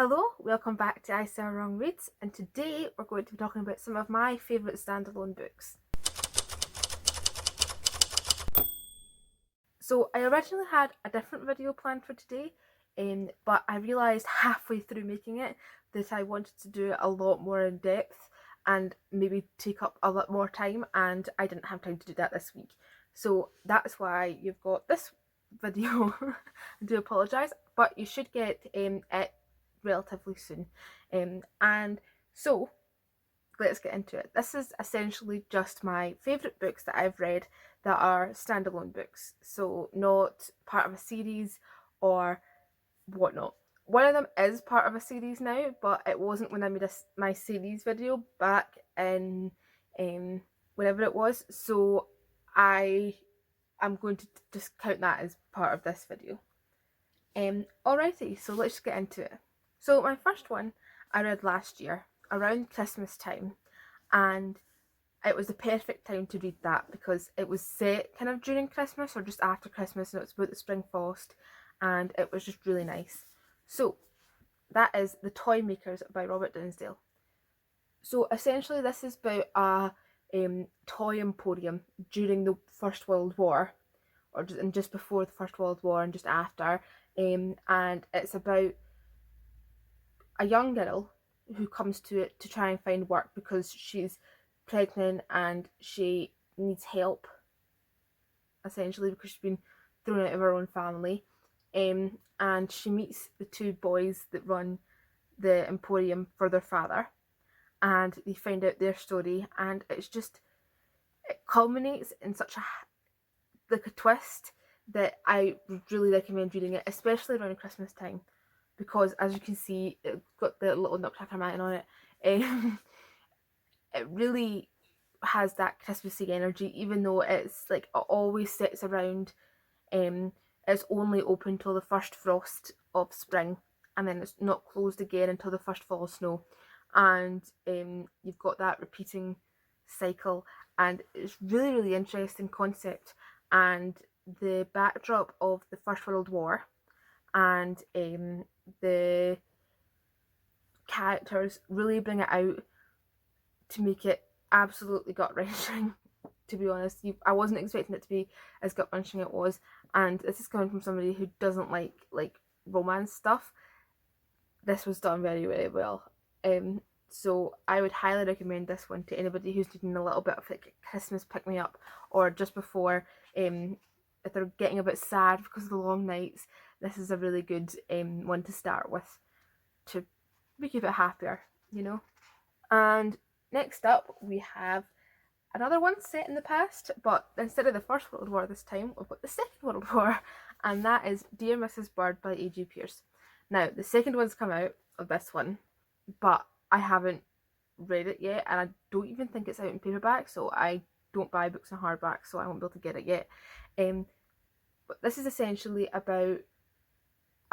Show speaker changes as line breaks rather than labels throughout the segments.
Hello, welcome back to I Say Wrong Reads, and today we're going to be talking about some of my favourite standalone books. So I originally had a different video planned for today, but I realised halfway through making it that I wanted to do it a lot more in depth and maybe take up a lot more time, and I didn't have time to do that this week. So that's why you've got this video. I do apologise, but you should get it relatively soon. And so let's get into it. This is essentially just my favourite books that I've read that are standalone books, so not part of a series or whatnot. One of them is part of a series now, but it wasn't when I made my series video back in whenever it was, so I am going to just count that as part of this video. Alrighty, so let's just get into it. So my first one I read last year around Christmas time, and it was the perfect time to read that because it was set kind of during Christmas or just after Christmas, and it was about the spring frost, and it was just really nice. So that is The Toymakers by Robert Dinsdale. So essentially this is about a toy emporium during the First World War, or just before the First World War and just after, and it's about a young girl who comes to it to try and find work because she's pregnant and she needs help, essentially, because she's been thrown out of her own family. And she meets the two boys that run the emporium for their father, and they find out their story, and it culminates in such a twist that I really recommend reading it, especially around Christmas time, because as you can see, it's got the little nutcracker mountain on it. It really has that Christmassy energy, even though it's like it always sits around. It's only open till the first frost of spring, and then it's not closed again until the first fall of snow. And you've got that repeating cycle, and it's really interesting concept, and the backdrop of the First World War, and the characters really bring it out to make it absolutely gut-wrenching. To be honest, I wasn't expecting it to be as gut-wrenching it was, and this is coming from somebody who doesn't like romance stuff. This was done very well. So I would highly recommend this one to anybody who's needing a little bit of like Christmas pick-me-up, or just before, if they're getting a bit sad because of the long nights. This is a really good one to start with to make you a bit happier, you know. And next up we have another one set in the past, but instead of the First World War this time, we've got the Second World War, and that is Dear Mrs. Bird by A.G. Pearce. Now, the second one's come out of this one, but I haven't read it yet, and I don't even think it's out in paperback, so I don't buy books in hardback, so I won't be able to get it yet. But this is essentially about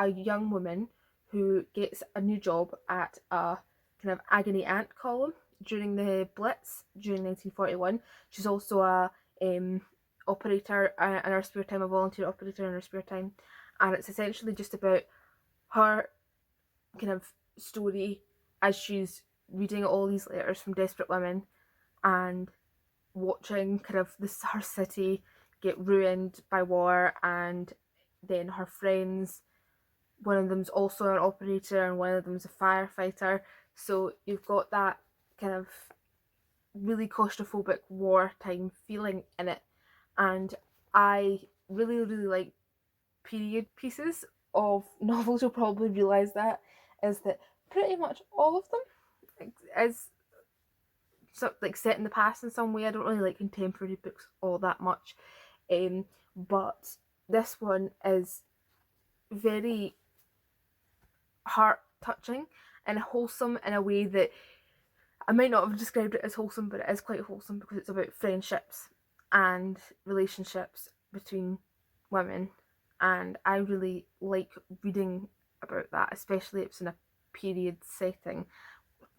a young woman who gets a new job at a kind of agony aunt column during the Blitz during 1941. She's also a operator in her spare time, a volunteer operator in her spare time, and it's essentially just about her kind of story as she's reading all these letters from desperate women and watching kind of her city get ruined by war, and then her friends, one of them's also an operator and one of them's a firefighter, so you've got that kind of really claustrophobic wartime feeling in it. And I really like period pieces of novels. You'll probably realise that is that pretty much all of them is like set in the past in some way. I don't really like contemporary books all that much, but this one is very heart touching and wholesome in a way that I might not have described it as wholesome, but it is quite wholesome because it's about friendships and relationships between women, and I really like reading about that, especially if it's in a period setting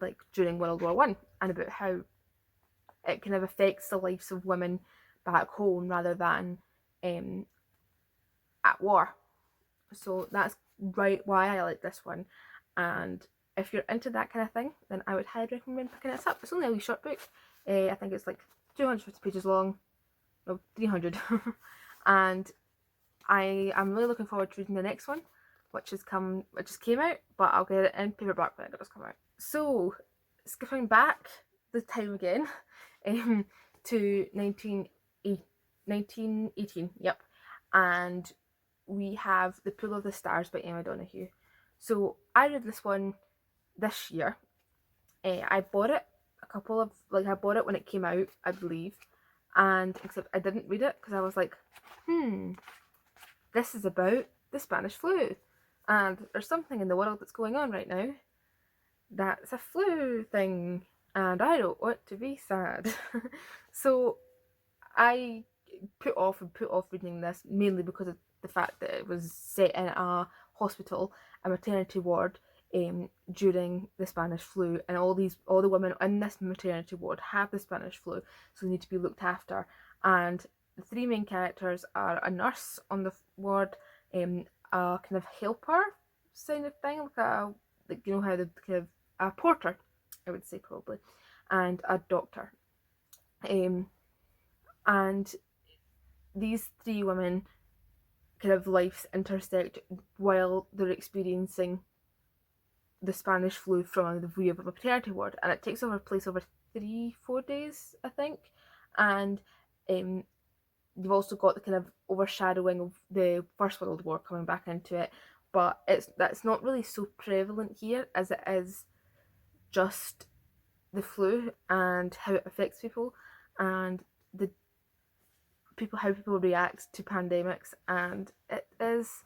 like during World War One, and about how it kind of affects the lives of women back home rather than at war. So that's why I like this one. and if you're into that kind of thing, then I would highly recommend picking this up. It's only a wee short book. I think it's like 250 pages long, no, 300. And I am really looking forward to reading the next one, which just came out, but I'll get it in paperback when it does come out. So, skipping back the time again, to 1918, yep, and we have The Pool of the Stars by Emma Donahue. So I read this one this year. I bought it I bought it when it came out, I believe, and except I didn't read it because I was like, this is about the Spanish flu, and there's something in the world that's going on right now that's a flu thing, and I don't want to be sad. So I put off reading this, mainly because of the fact that it was set in a hospital, a maternity ward, during the Spanish flu, and all the women in this maternity ward have the Spanish flu, so they need to be looked after. And the three main characters are a nurse on the ward, a kind of helper kind of thing, like you know how the kind of a porter, I would say probably, and a doctor. And these three women kind of lives intersect while they're experiencing the Spanish flu from the view of a maternity ward, and it takes place over 3-4 days, I think. And you've also got the kind of overshadowing of the First World War coming back into it, but that's not really so prevalent here as it is just the flu and how it affects people, and how people react to pandemics. And it does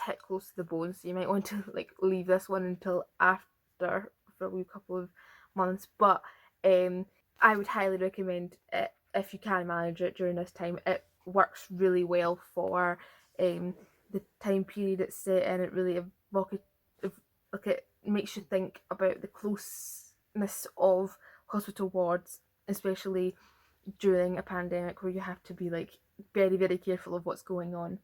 hit close to the bone, so you might want to like leave this one until after, for a wee couple of months. But I would highly recommend it if you can manage it during this time. It works really well for the time period it's set in. It really it makes you think about the closeness of hospital wards, especially during a pandemic where you have to be like very, very careful of what's going on.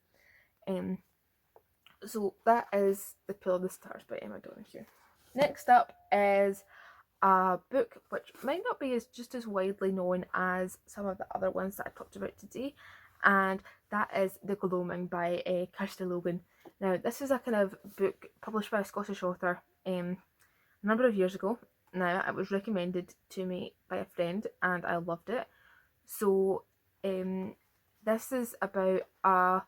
So that is The Pool of the Stars by Emma Donahue. Next up is a book which might not be just as widely known as some of the other ones that I talked about today, and that is The Gloaming by Kirsty Logan. Now, this is a kind of book published by a Scottish author a number of years ago. Now, it was recommended to me by a friend and I loved it. So, this is about a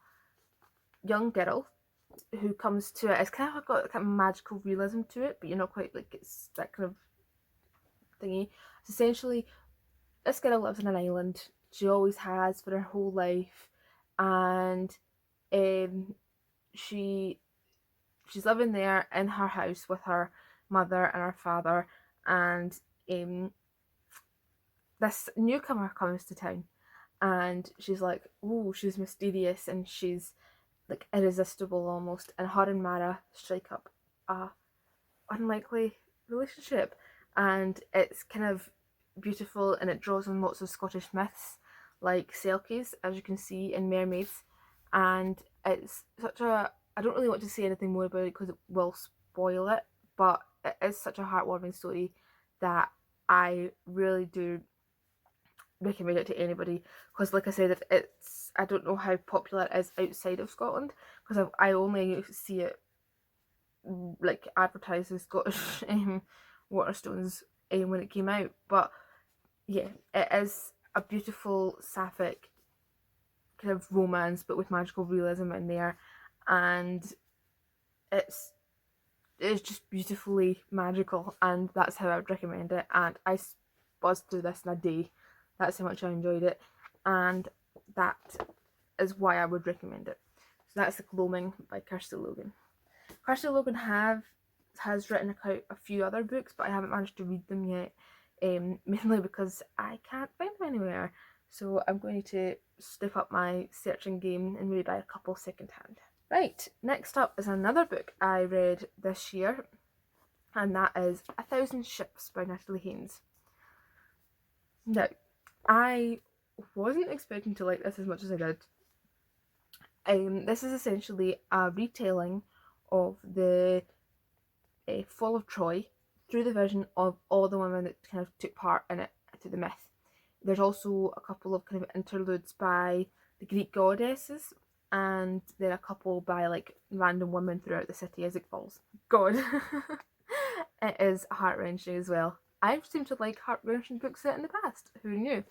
young girl who comes to it. It's kind of got kind of magical realism to it, but you're not quite like it's that kind of thingy. It's essentially, this girl lives on an island. She always has for her whole life, and she's living there in her house with her mother and her father, and this newcomer comes to town, and she's like, oh, she's mysterious and she's like irresistible almost, and her and Mara strike up a unlikely relationship, and it's kind of beautiful, and it draws on lots of Scottish myths like selkies, as you can see, in mermaids. And it's such a, I don't really want to say anything more about it because it will spoil it, but it is such a heartwarming story that I really do recommend it to anybody, because like I said, I don't know how popular it is outside of Scotland, because I only see it like advertised as Scottish Waterstones when it came out. But yeah, it is a beautiful sapphic kind of romance, but with magical realism in there, and it's just beautifully magical, and that's how I would recommend it. And I buzzed through this in a day. That's how much I enjoyed it, and that is why I would recommend it. So that's The Gloaming by Kirsty Logan. Kirsty Logan has written a few other books, but I haven't managed to read them yet, mainly because I can't find them anywhere. So I'm going to step up my searching game and maybe buy a couple secondhand. Right, next up is another book I read this year, and that is 1,000 Ships by Natalie Haynes. Now, I wasn't expecting to like this as much as I did. This is essentially a retelling of the Fall of Troy through the vision of all the women that kind of took part in it, to the myth. There's also a couple of kind of interludes by the Greek goddesses, and then a couple by like random women throughout the city as it falls. God, it is heart-wrenching as well. I seem to like heart-wrenching books set in the past. Who knew?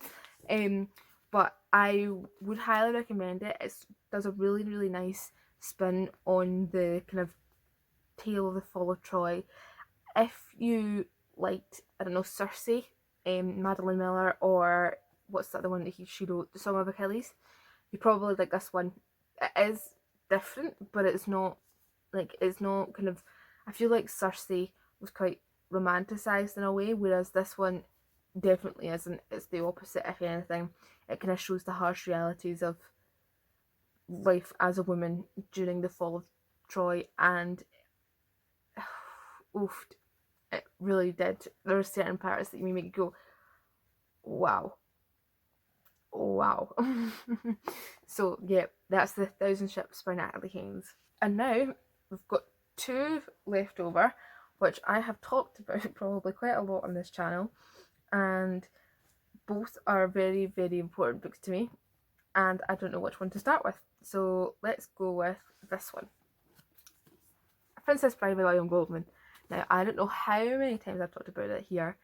But I would highly recommend it. It does a really, really nice spin on the kind of tale of the fall of Troy. If you liked, I don't know, Circe, Madeline Miller, or what's the other one that she wrote, The Song of Achilles, you probably like this one. It is different, but it's not kind of, I feel like Circe was quite romanticised in a way, whereas this one definitely isn't. It's the opposite, if anything. It kind of shows the harsh realities of life as a woman during the fall of Troy, and oof, it really did. There are certain parts that you make you go, wow. So yeah, that's the 1,000 Ships by Natalie Haynes. And now we've got 2 left over, which I have talked about probably quite a lot on this channel, and both are very, very important books to me, and I don't know which one to start with. So let's go with this one, Princess Bride by William Goldman. Now, I don't know how many times I've talked about it here,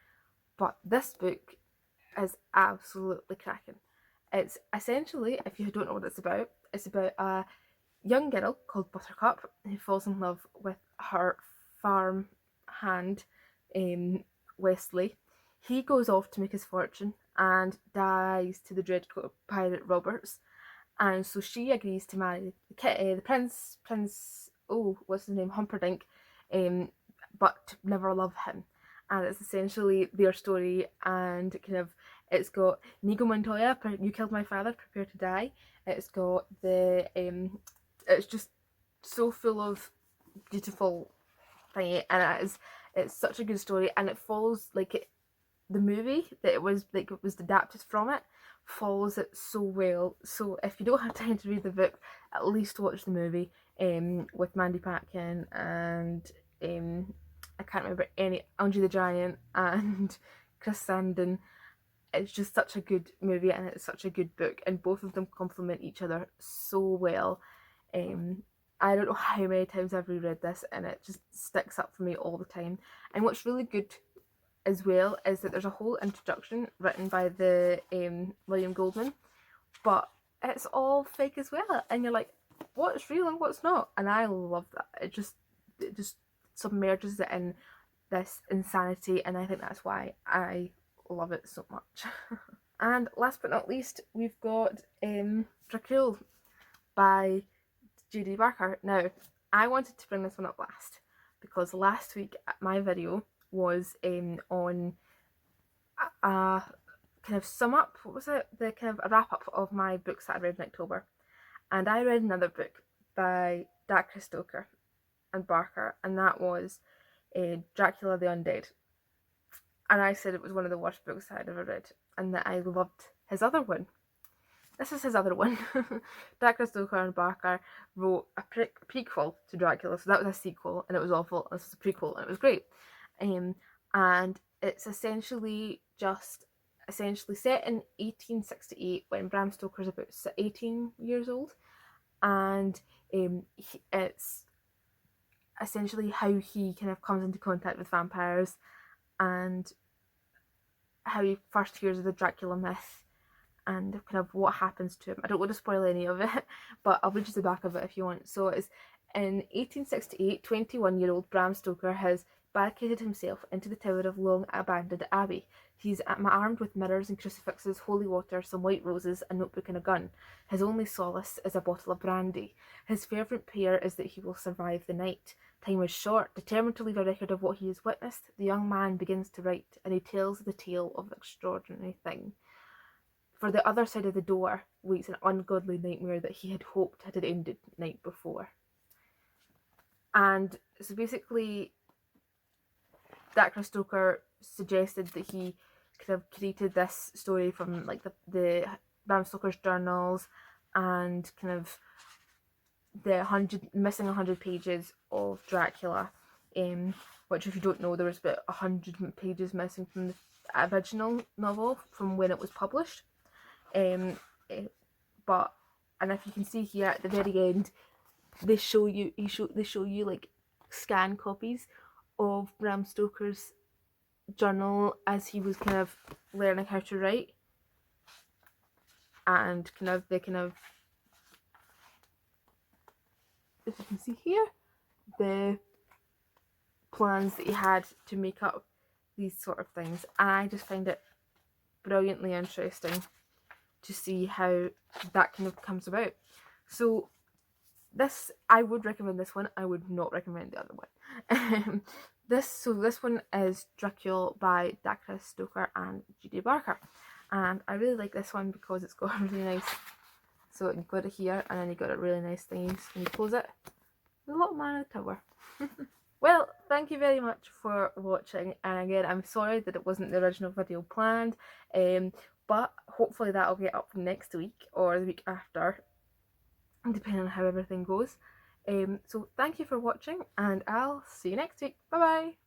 but this book is absolutely cracking. It's essentially, if you don't know what it's about a young girl called Buttercup who falls in love with her farm hand, Wesley. He goes off to make his fortune and dies to the dreaded pirate Roberts, and so she agrees to marry the prince, what's his name, Humperdinck, but never love him. And it's essentially their story, and kind of, it's got Inigo Montoya, you killed my father, prepare to die. It's got the it's just so full of beautiful thingy, and it's such a good story, and it follows the movie that it was adapted from it follows it so well. So if you don't have time to read the book, at least watch the movie with Mandy Patinkin and I can't remember Andre the Giant and Chris Sarandon. It's just such a good movie, and it's such a good book, and both of them complement each other so well. I don't know how many times I've reread this, and it just sticks up for me all the time. And what's really good as well is that there's a whole introduction written by the William Goldman, but it's all fake as well, and you're like, what's real and what's not? And I love that. It just submerges it in this insanity, and I think that's why I love it so much. And last but not least, we've got Dracul by J.D. Barker. Now, I wanted to bring this one up last because last week my video was on a kind of sum up, the kind of a wrap up of my books that I read in October, and I read another book by Dacre, Stoker and Barker, and that was Dracula the Undead, and I said it was one of the worst books I'd ever read, and that I loved his other one. This is his other one. Dacre, Stoker and Barker wrote a prequel to Dracula, so that was a sequel and it was awful. This was a prequel and it was great. And it's essentially set in 1868 when Bram Stoker's about 18 years old, and it's essentially how he kind of comes into contact with vampires and how he first hears of the Dracula myth and kind of what happens to him. I don't want to spoil any of it, but I'll read you the back of it if you want. So it's in 1868, 21-year-old Bram Stoker has barricaded himself into the tower of long abandoned abbey. He's armed with mirrors and crucifixes, holy water, some white roses, a notebook and a gun. His only solace is a bottle of brandy. His fervent prayer is that he will survive the night. Time is short. Determined to leave a record of what he has witnessed, the young man begins to write, and he tells the tale of the extraordinary thing. For the other side of the door waits an ungodly nightmare that he had hoped had ended the night before. And so basically, Dacre Stoker suggested that he kind of created this story from like the Bram Stoker's journals and kind of the missing 100 pages of Dracula which, if you don't know, there was about 100 pages missing from the original novel from when it was published. And if you can see here at the very end, they show you like scan copies of Bram Stoker's journal as he was kind of learning how to write, and if you can see here, the plans that he had to make up these sort of things. And I just find it brilliantly interesting to see how that kind of comes about. So this, I would recommend this one. I would not recommend the other one. This one is Dracul by Dacre, Stoker and Judy Barker, and I really like this one because it's got a really nice, so you've got it here and then you've got a really nice thing when you close it. There's a little man on the cover. Well, thank you very much for watching, and again, I'm sorry that it wasn't the original video planned, but hopefully that'll get up next week or the week after, depending on how everything goes. So thank you for watching, and I'll see you next week. Bye bye.